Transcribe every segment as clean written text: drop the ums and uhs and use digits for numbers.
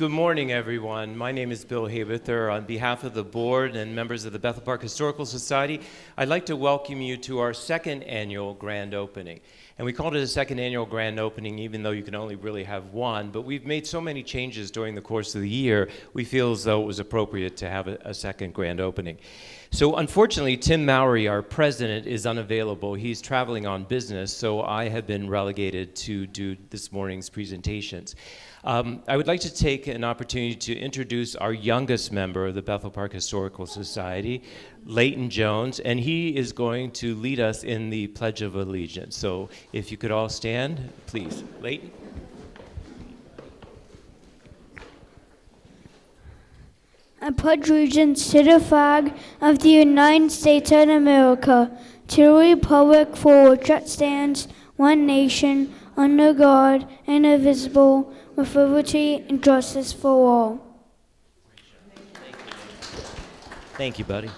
Good morning, everyone. My name is Bill Haberther. On behalf of the board and members of the Bethel Park Historical Society, I'd like to welcome you to our second annual grand opening. And we called it a second annual grand opening, even though you can only really have one. But we've made so many changes during the course of the year, we feel as though it was appropriate to have a second grand opening. So unfortunately, Tim Mowry, our president, is unavailable. He's traveling on business, so I have been relegated to do this morning's presentations. I would like to take an opportunity to introduce our youngest member of the Bethel Park Historical Society, Leighton Jones, and he is going to lead us in the Pledge of Allegiance. So if you could all stand, please. Leighton. I pledge allegiance to the flag of the United States of America, to the republic for which it stands, one nation, under God, indivisible, with liberty and justice for all. Thank you, buddy.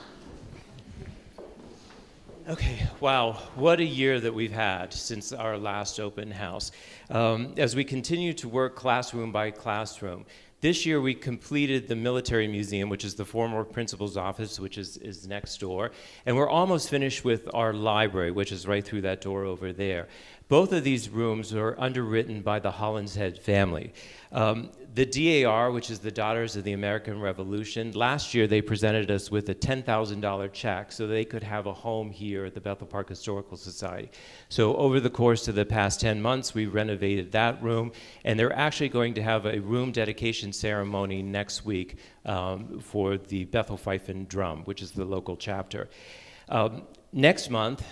Okay, wow, what a year that we've had since our last open house. As we continue to work classroom by classroom, this year we completed the Military Museum, which is the former principal's office, which is next door. And we're almost finished with our library, which is right through that door over there. Both of these rooms are underwritten by the Hollinshead family. The DAR, which is the Daughters of the American Revolution, last year they presented us with a $10,000 check so they could have a home here at the Bethel Park Historical Society. So over the course of the past 10 months, we renovated that room, and they're actually going to have a room dedication ceremony next week for the Bethel Fife and Drum, which is the local chapter. Next month,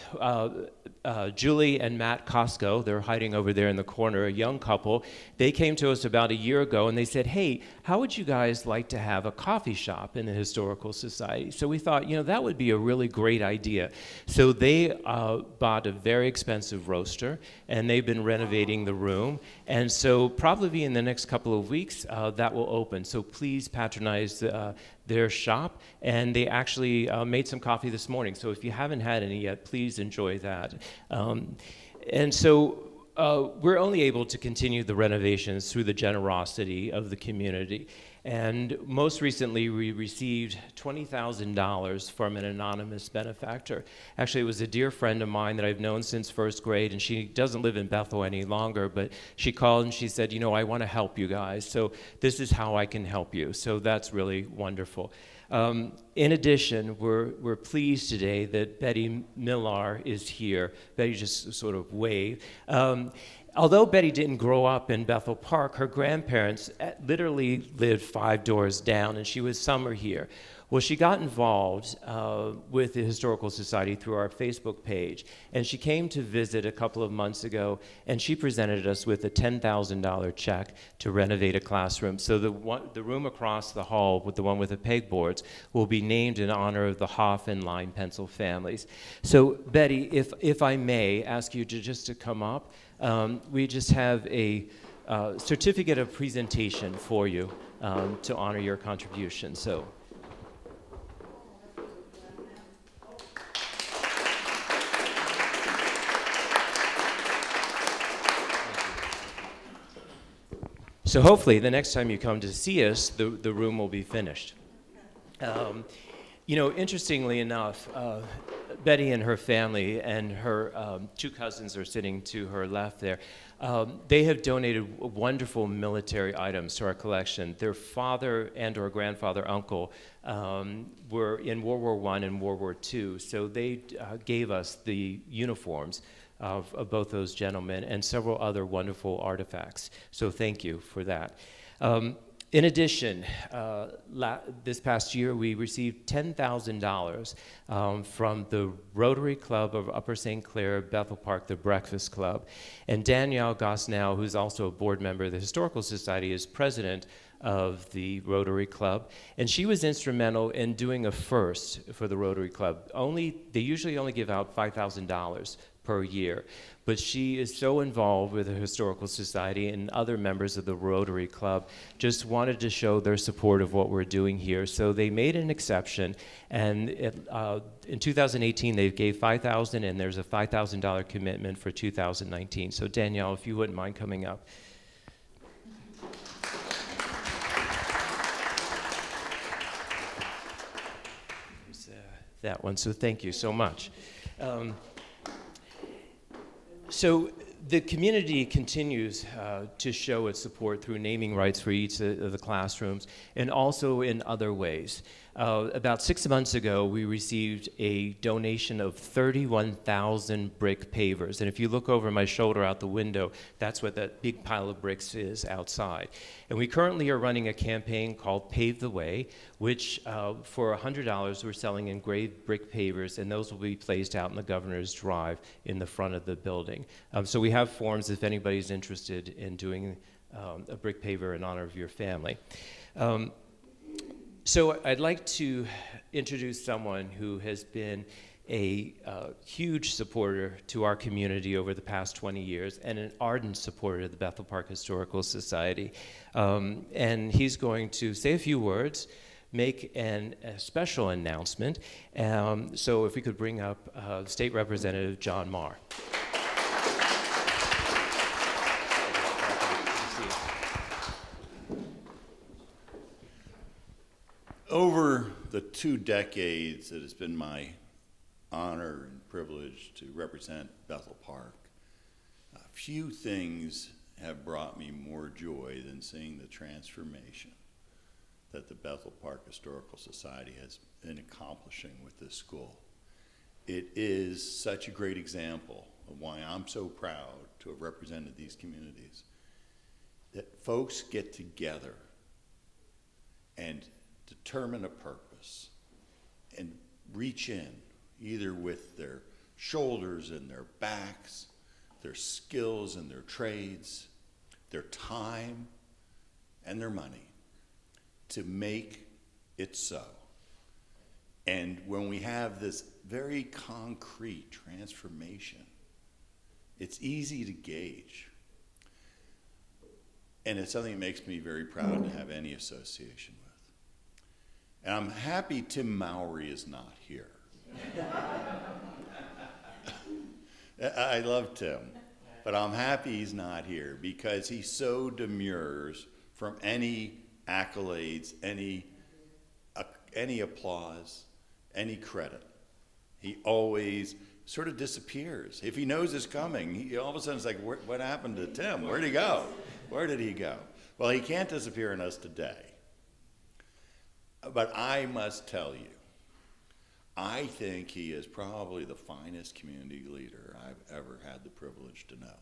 Julie and Matt Costco, they're hiding over there in the corner, a young couple, they came to us about a year ago and they said, hey, how would you guys like to have a coffee shop in the Historical Society? So we thought, you know, that would be a really great idea. So they bought a very expensive roaster and they've been renovating the room. And so probably in the next couple of weeks, that will open. So please patronize their shop, and they actually made some coffee this morning. So if you haven't had any yet, please enjoy that. And so we're only able to continue the renovations through the generosity of the community. And most recently, we received $20,000 from an anonymous benefactor. Actually, it was a dear friend of mine that I've known since first grade, and she doesn't live in Bethel any longer, but she called and she said, you know, I want to help you guys, so this is how I can help you. So that's really wonderful. In addition, we're pleased today that Betty Millar is here. Betty just sort of waved. Although Betty didn't grow up in Bethel Park, her grandparents literally lived 5 doors down, and she was summer here. Well, she got involved with the Historical Society through our Facebook page, and she came to visit a couple of months ago, and she presented us with a $10,000 check to renovate a classroom. So the room across the hall, with the one with the pegboards, will be named in honor of the Hoff and Line Pencil families. So Betty, if I may ask you to come up, we just have a certificate of presentation for you to honor your contribution. So hopefully the next time you come to see us, the room will be finished. You know, interestingly enough, Betty and her family and her 2 cousins are sitting to her left there. They have donated wonderful military items to our collection. Their father and or grandfather, uncle, were in World War I and World War II, so they gave us the uniforms of both those gentlemen and several other wonderful artifacts. So thank you for that. In addition, this past year we received $10,000 from the Rotary Club of Upper St. Clair, Bethel Park, the Breakfast Club. And Danielle Gosnow, who's also a board member of the Historical Society, is president of the Rotary Club. And she was instrumental in doing a first for the Rotary Club. They usually only give out $5,000 per year. But she is so involved with the Historical Society, and other members of the Rotary Club just wanted to show their support of what we're doing here. So they made an exception, and in 2018 they gave $5,000, and there's a $5,000 commitment for 2019. So Danielle, if you wouldn't mind coming up. that one, so thank you so much. So the community continues to show its support through naming rights for each of the classrooms and also in other ways. About 6 months ago, we received a donation of 31,000 brick pavers. And if you look over my shoulder out the window, that's what that big pile of bricks is outside. And we currently are running a campaign called Pave the Way, which for $100, we're selling engraved brick pavers, and those will be placed out in the Governor's Drive in the front of the building. So we have forms if anybody's interested in doing a brick paver in honor of your family. So I'd like to introduce someone who has been a huge supporter to our community over the past 20 years and an ardent supporter of the Bethel Park Historical Society. And he's going to say a few words, make a special announcement. So if we could bring up State Representative John Marr. Over the 2 decades that it's been my honor and privilege to represent Bethel Park, a few things have brought me more joy than seeing the transformation that the Bethel Park Historical Society has been accomplishing with this school. It is such a great example of why I'm so proud to have represented these communities, that folks get together and determine a purpose and reach in, either with their shoulders and their backs, their skills and their trades, their time and their money, to make it so. And when we have this very concrete transformation, it's easy to gauge. And it's something that makes me very proud to have any association with. And I'm happy Tim Mowry is not here. I love Tim, but I'm happy he's not here because he so demurs from any accolades, any applause, any credit. He always sort of disappears. If he knows it's coming, he all of a sudden is like, what happened to Tim? Where'd he go? Where did he go? Well, he can't disappear on us today. But I must tell you, I think he is probably the finest community leader I've ever had the privilege to know.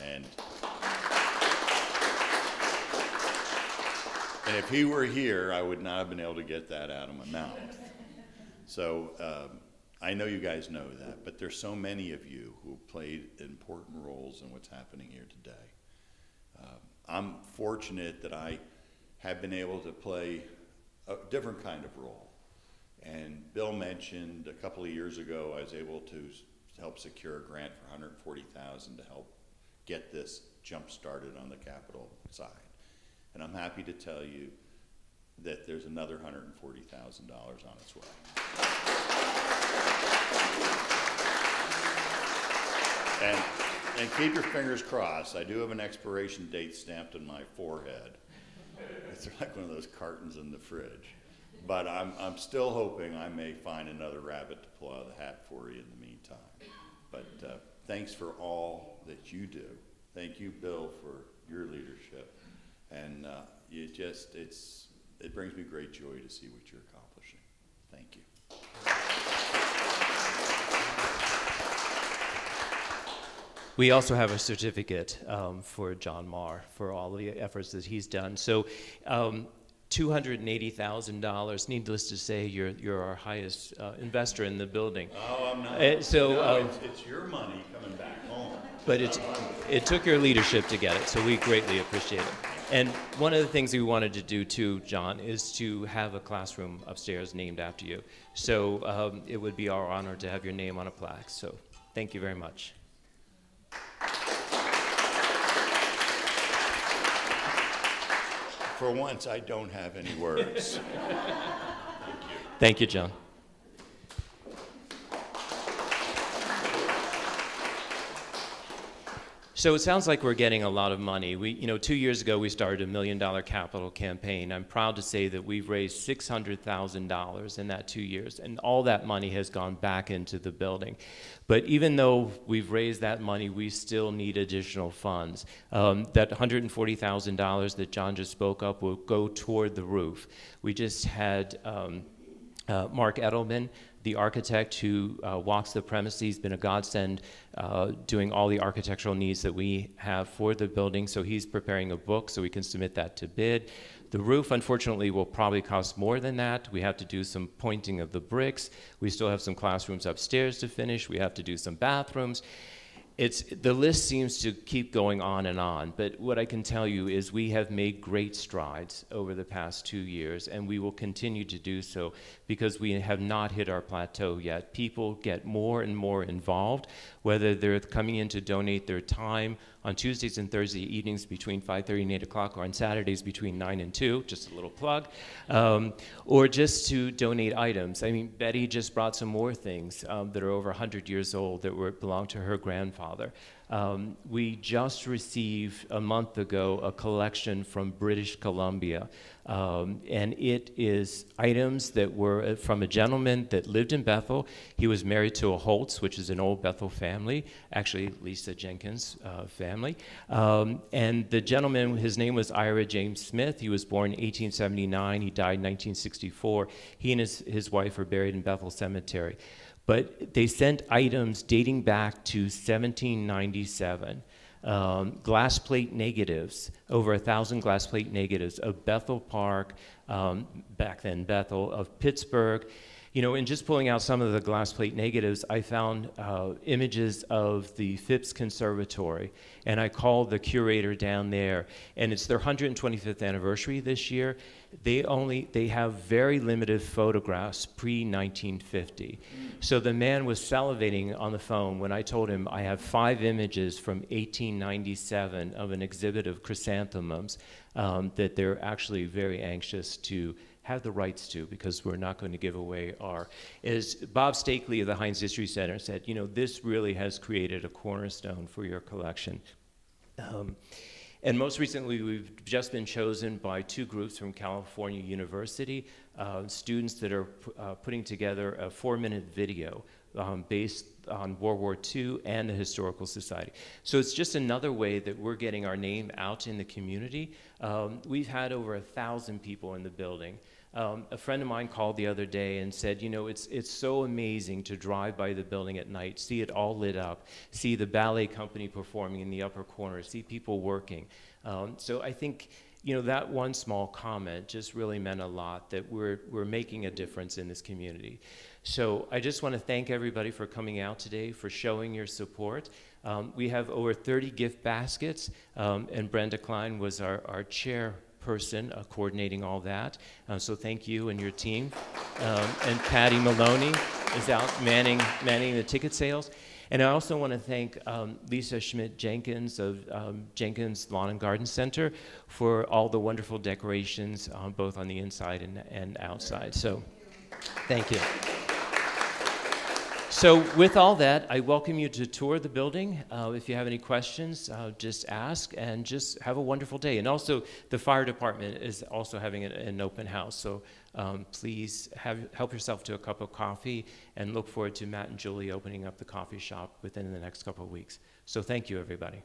And if he were here, I would not have been able to get that out of my mouth. So I know you guys know that, but there's so many of you who played important roles in what's happening here today. I'm fortunate that I have been able to play a different kind of role. And Bill mentioned a couple of years ago I was able to help secure a grant for $140,000 to help get this jump started on the Capitol side. And I'm happy to tell you that there's another $140,000 on its way. And keep your fingers crossed. I do have an expiration date stamped on my forehead. It's like one of those cartons in the fridge. But I'm still hoping I may find another rabbit to pull out of the hat for you in the meantime. But thanks for all that you do. Thank you, Bill, for your leadership. And it brings me great joy to see what you're accomplishing. Thank you. We also have a certificate for John Marr for all the efforts that he's done. So $280,000. Needless to say, you're our highest investor in the building. Oh, I'm not. It's your money coming back home. But it took your leadership to get it, so we greatly appreciate it. And one of the things we wanted to do too, John, is to have a classroom upstairs named after you. So it would be our honor to have your name on a plaque. So thank you very much. For once, I don't have any words. Thank you, John. So it sounds like we're getting a lot of money. We, 2 years ago, we started $1 million capital campaign. I'm proud to say that we've raised $600,000 in that 2 years, and all that money has gone back into the building. But even though we've raised that money, we still need additional funds. That $140,000 that John just spoke up will go toward the roof. We just had Mark Edelman, the architect who walks the premises. He's been a godsend doing all the architectural needs that we have for the building. So he's preparing a book so we can submit that to bid. The roof, unfortunately, will probably cost more than that. We have to do some pointing of the bricks. We still have some classrooms upstairs to finish. We have to do some bathrooms. The list seems to keep going on, but what I can tell you is we have made great strides over the past 2 years, and we will continue to do so because we have not hit our plateau yet. People get more and more involved, whether they're coming in to donate their time on Tuesdays and Thursday evenings between 5:30 and 8 o'clock, or on Saturdays between 9 and 2, just a little plug, or just to donate items. I mean, Betty just brought some more things that are over 100 years old that belong to her grandfather. We just received a month ago a collection from British Columbia, and it is items that were from a gentleman that lived in Bethel. He was married to a Holtz, which is an old Bethel family, actually Lisa Jenkins' family. And the gentleman, his name was Ira James Smith. He was born in 1879. He died in 1964. He and his wife are buried in Bethel Cemetery. But they sent items dating back to 1797. Glass plate negatives, over 1,000 glass plate negatives of Bethel Park, back then Bethel, of Pittsburgh. In just pulling out some of the glass plate negatives, I found images of the Phipps Conservatory, and I called the curator down there, and it's their 125th anniversary this year. They have very limited photographs pre-1950. So the man was salivating on the phone when I told him I have 5 images from 1897 of an exhibit of chrysanthemums that they're actually very anxious to have the rights to, because we're not going to give away as Bob Stakely of the Heinz History Center said, this really has created a cornerstone for your collection. And most recently, we've just been chosen by 2 groups from California University, students that are putting together a 4-minute video based on World War II and the Historical Society. So it's just another way that we're getting our name out in the community. We've had over 1,000 people in the building. A friend of mine called the other day and said, it's so amazing to drive by the building at night, see it all lit up, see the ballet company performing in the upper corner, see people working. So I think, that one small comment just really meant a lot, that we're making a difference in this community. So I just want to thank everybody for coming out today, for showing your support. We have over 30 gift baskets, and Brenda Klein was our chairperson coordinating all that. So thank you and your team. And Patty Maloney is out manning the ticket sales. And I also want to thank Lisa Schmidt-Jenkins of Jenkins Lawn and Garden Center for all the wonderful decorations, both on the inside and outside. So thank you. So with all that, I welcome you to tour the building. If you have any questions, just ask, and just have a wonderful day. And also, the fire department is also having an open house. So please help yourself to a cup of coffee, and look forward to Matt and Julie opening up the coffee shop within the next couple of weeks. So thank you, everybody.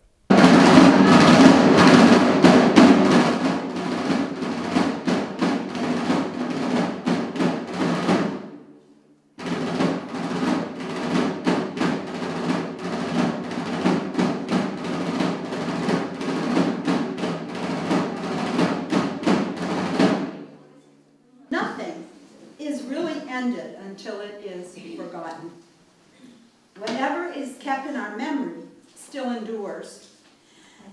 Until it is forgotten. Whatever is kept in our memory still endures.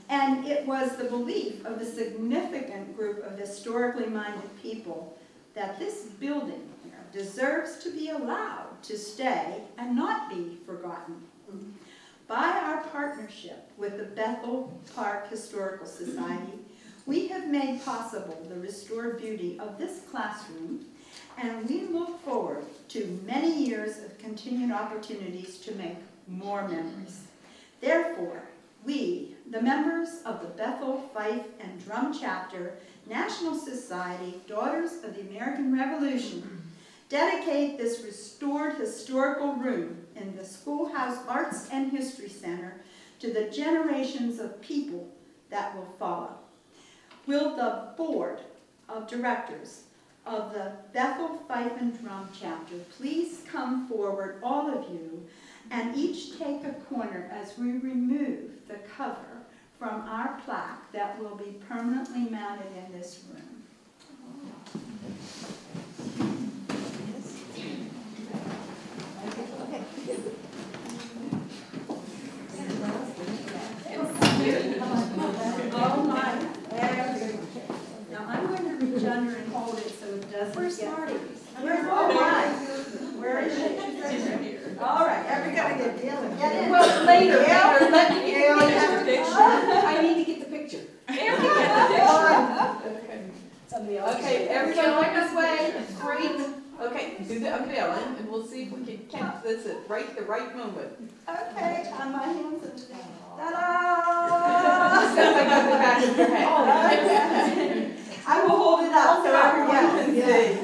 And it was the belief of a significant group of historically minded people that this building deserves to be allowed to stay and not be forgotten. By our partnership with the Bethel Park Historical Society, we have made possible the restored beauty of this classroom, and we look forward to many years of continued opportunities to make more memories. Therefore, we, the members of the Bethel Fife and Drum Chapter, National Society, Daughters of the American Revolution, dedicate this restored historical room in the Schoolhouse Arts and History Center to the generations of people that will follow. Will the Board of Directors of the Bethel Fife and Drum Chapter please come forward, all of you, and each take a corner as we remove the cover from our plaque that will be permanently mounted in this room. Oh my. Now I'm going to reach under and hold it so it doesn't Where's get... Marty? Where is she? All right, everybody get in. Well, later, Yeah. later, let me Yeah. get the picture. I need to get the picture. Somebody else. Okay, everybody look this way. Great. Okay, do the unveiling, and we'll see if we can catch this at the right moment. Okay, on my hands and ta-da! Since I got the back of your head. I will hold it up so everyone can see.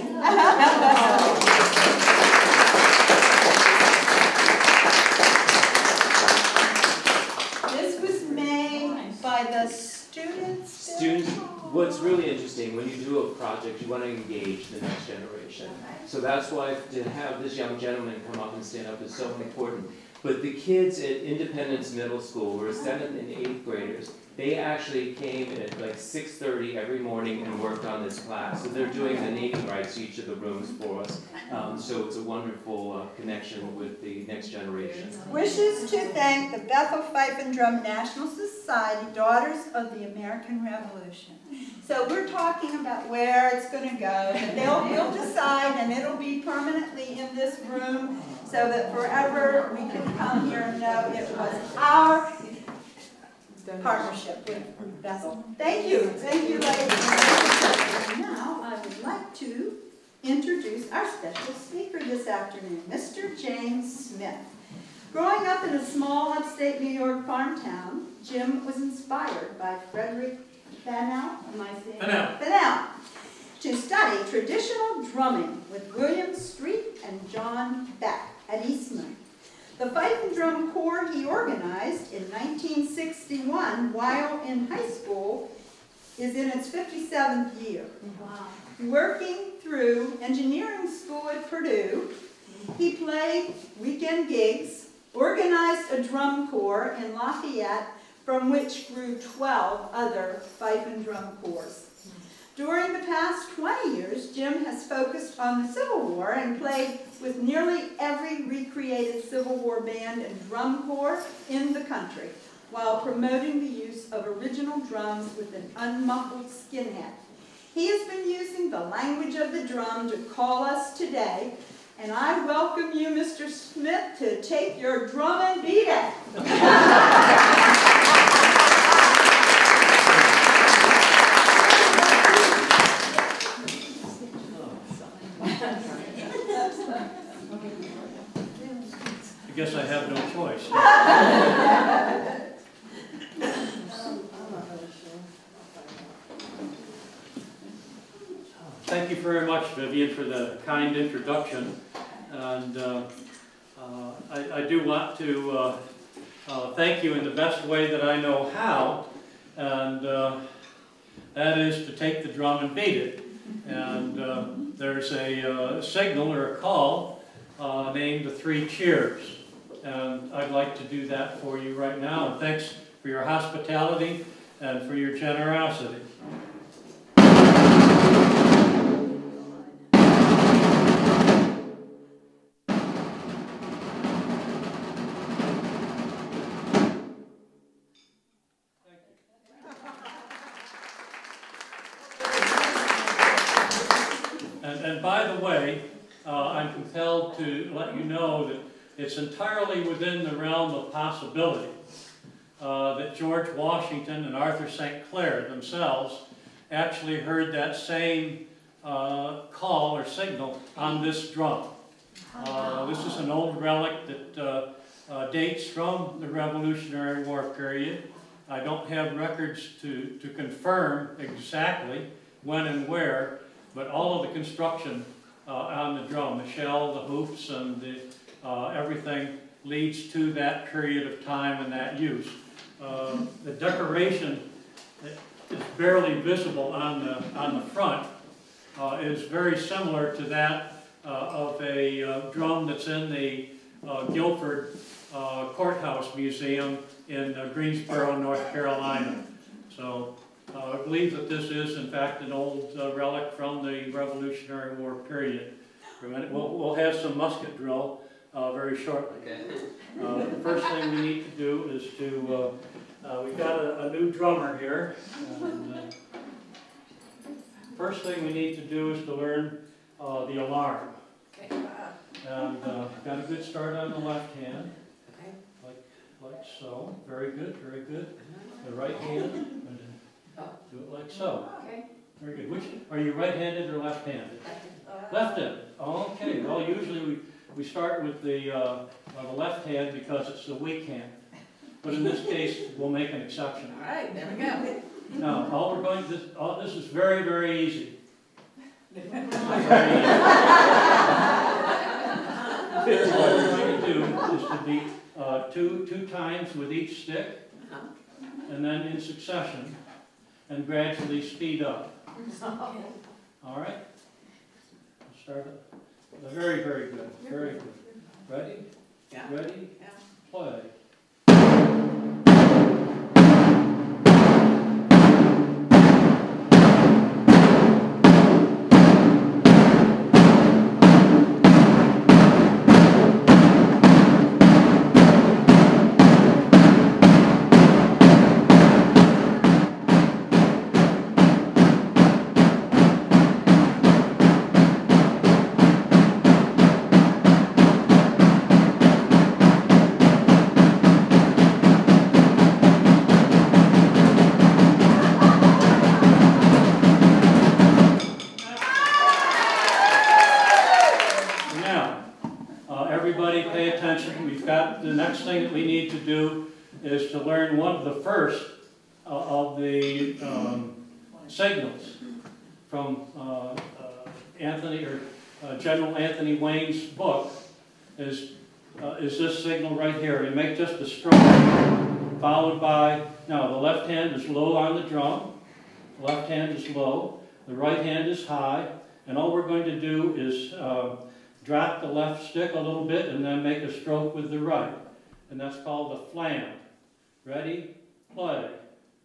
This was made by the students. Students, what's really interesting, when you do a project, you want to engage the next generation. So that's why to have this young gentleman come up and stand up is so important. But the kids at Independence Middle School were 7th and 8th graders. They actually came at like 6:30 every morning and worked on this class. So they're doing the naming rights to each of the rooms for us. So it's a wonderful connection with the next generation. Wishes to thank the Bethel Fife and Drum National Society, Daughters of the American Revolution. So we're talking about where it's going to go. They'll decide, and it'll be permanently in this room so that forever we can come here and know it was our partnership with Bethel. Thank you. Thank you, ladies. Now, I would like to introduce our special speaker this afternoon, Mr. James Smith. Growing up in a small upstate New York farm town, Jim was inspired by Frederick Fennell, to study traditional drumming with William Street and John Beck at Eastman. The Fife and Drum Corps he organized in 1961 while in high school is in its 57th year. Wow. Working through engineering school at Purdue, he played weekend gigs, organized a drum corps in Lafayette, from which grew 12 other Fife and Drum corps. During the past 20 years, Jim has focused on the Civil War and played with nearly every recreated Civil War band and drum corps in the country, while promoting the use of original drums with an unmuffled skinhead. He has been using the language of the drum to call us today, and I welcome you, Mr. Smith, to take your drum and beat it. I guess I have no choice. Thank you very much, Vivian, for the kind introduction. And I do want to thank you in the best way that I know how, and that is to take the drum and beat it. And there's a signal or a call named the 3 Cheers. And I'd like to do that for you right now. And thanks for your hospitality and for your generosity. And by the way, I'm compelled to let you know that it's entirely within the realm of possibility that George Washington and Arthur St. Clair themselves actually heard that same call or signal on this drum. This is an old relic that dates from the Revolutionary War period. I don't have records to confirm exactly when and where, but all of the construction on the drum, the shell, the hoops, and everything leads to that period of time and that use. The decoration is barely visible on the front. Is very similar to that of a drum that's in the Guilford Courthouse Museum in Greensboro, North Carolina. So I believe that this is, in fact, an old relic from the Revolutionary War period. We'll have some musket drill very shortly. The first thing we need to do is to, we've got a new drummer here. And, first thing we need to do is to learn the alarm. Okay. And got a good start on the left hand. Okay. Like so. Very good, very good. The right hand, and do it like so. Okay. Very good. Which, are you right-handed or left-handed? Left-handed. Okay. Well, usually we start with the left hand because it's the weak hand. But in this case, we'll make an exception. All right, there we go. Now, all we're going to, this is very, very easy. What we're going to do is to beat two times with each stick, and then in succession, and gradually speed up. All right? We'll start it. Very, very good. Very good. Ready? Yeah. Ready? Yeah. Play. Is to learn one of the first of the signals from General Anthony Wayne's book is this signal right here. You make just a stroke followed by, now the left hand is low on the drum, the left hand is low, the right hand is high, and all we're going to do is drop the left stick a little bit and then make a stroke with the right. And that's called the flam. Ready? Play.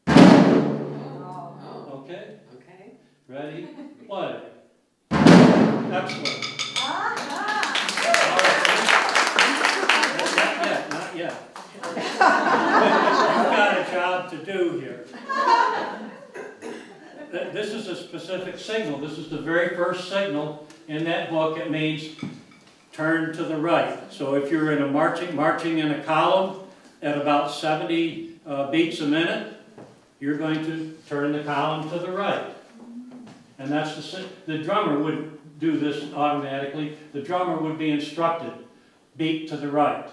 Okay? Okay. Ready? Play. Excellent. Not yet. You've got a job to do here. This is a specific signal. This is the very first signal in that book. It means turn to the right. So if you're in a marching in a column at about 70 beats a minute, you're going to turn the column to the right. And that's the drummer would do this automatically. The drummer would be instructed, beat to the right.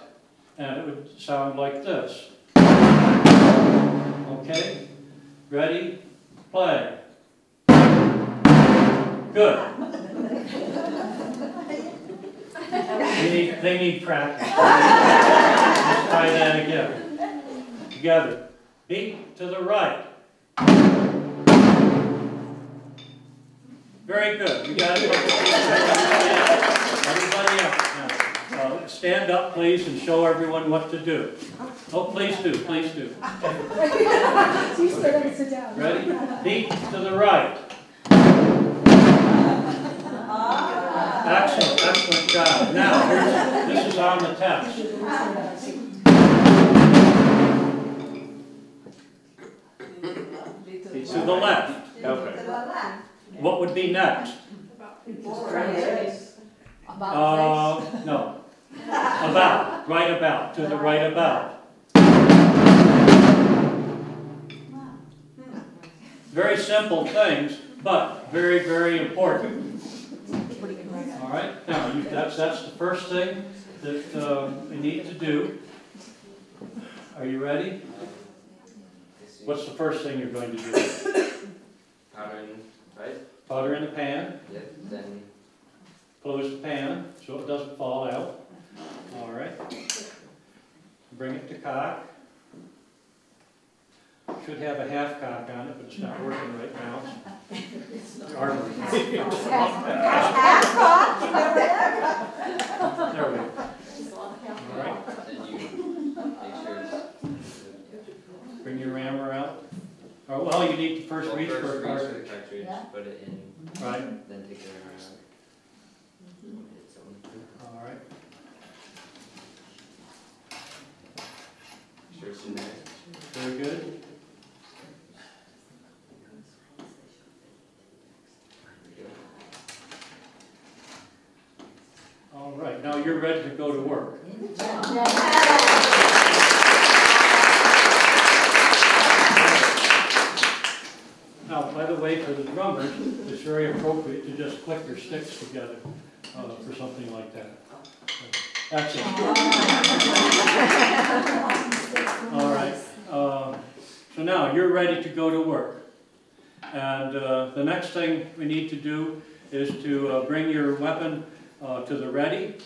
And it would sound like this. Okay? Ready? Play. Good. They need practice. Let's try that again. Together. Beat to the right. Very good. You got it. Everybody else. Now, stand up, please, and show everyone what to do. Oh, please do. Please do. Ready? Beat to the right. Excellent, excellent job. Now, this is on the test. To the left. Okay. What would be next? No. About. Right about. To the right about. Very simple things, but very, very important. All right. Now, that's the first thing that we need to do. Are you ready? What's the first thing you're going to do? Powder in, right? Powder in the pan. Yep, then Close the pan so it doesn't fall out. All right. Bring it to cock. Should have a half cock on it, but it's not working right now. There we go. All right. then you make sure Bring your rammer out. Oh, well, you need to first reach for a cartridge. cartridge, put it in, Right. then take the hammer out. Hit something. All right. Sure it's in there. Very good. All right. Now you're ready to go to work. Now, by the way, for the drummers, it's very appropriate to just click your sticks together for something like that. That's it. All right. So now you're ready to go to work. And the next thing we need to do is to bring your weapon to the ready.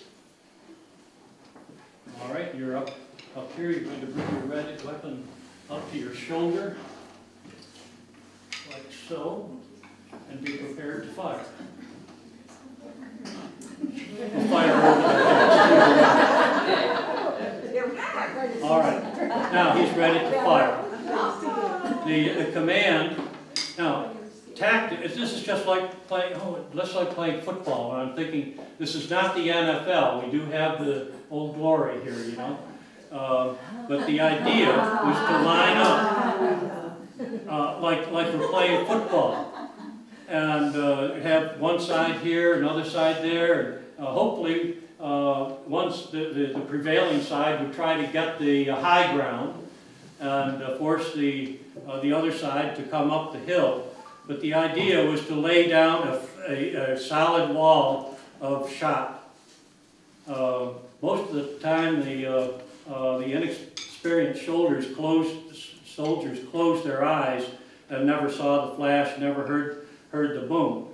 All right, you're up here. You're going to bring your weapon up to your shoulder, like so, and be prepared to fire. We'll fire over the head. All right, now he's ready to fire. The command, now, tactic, this is just like playing, football. And I'm thinking, this is not the NFL. We do have the Old Glory here, you know. But the idea was to line up like we're playing football, and have one side here, another side there. And, hopefully, once the prevailing side would try to get the high ground and force the other side to come up the hill. But the idea was to lay down a solid wall of shot. Most of the time, the inexperienced soldiers closed their eyes and never saw the flash, never heard the boom.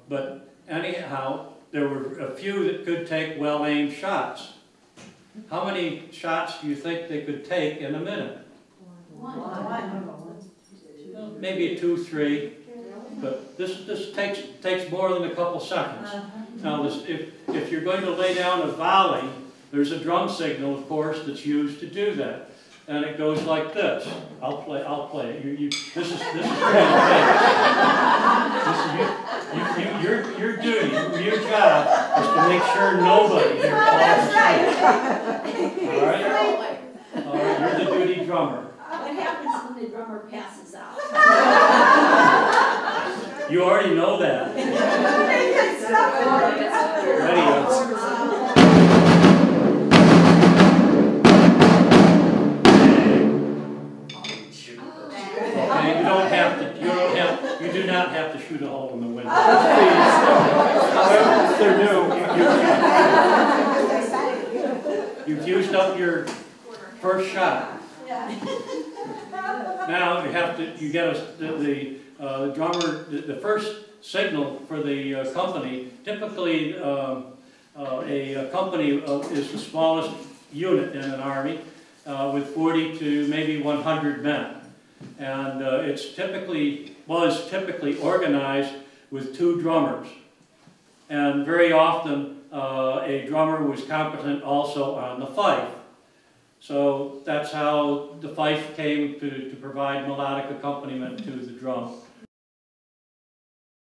But anyhow, there were a few that could take well-aimed shots. How many shots do you think they could take in a minute? Maybe 2, 3, but this takes more than a couple seconds. Now, if you're going to lay down a volley, there's a drum signal, of course, that's used to do that, and it goes like this. I'll play it. This is your duty, your job is to make sure nobody here falls asleep. All right. All right. You're the duty drummer. What happens when the drummer passes out? You already know that. Ready? Okay, you do not have to shoot a hole in the window. However, they're new. You've used up your first shot. Now you get the drummer, the first signal for the company. Typically, a company is the smallest unit in an army, with 40 to maybe 100 men, and was typically organized with 2 drummers, and very often a drummer was competent also on the fife. So that's how the fife came to provide melodic accompaniment to the drum.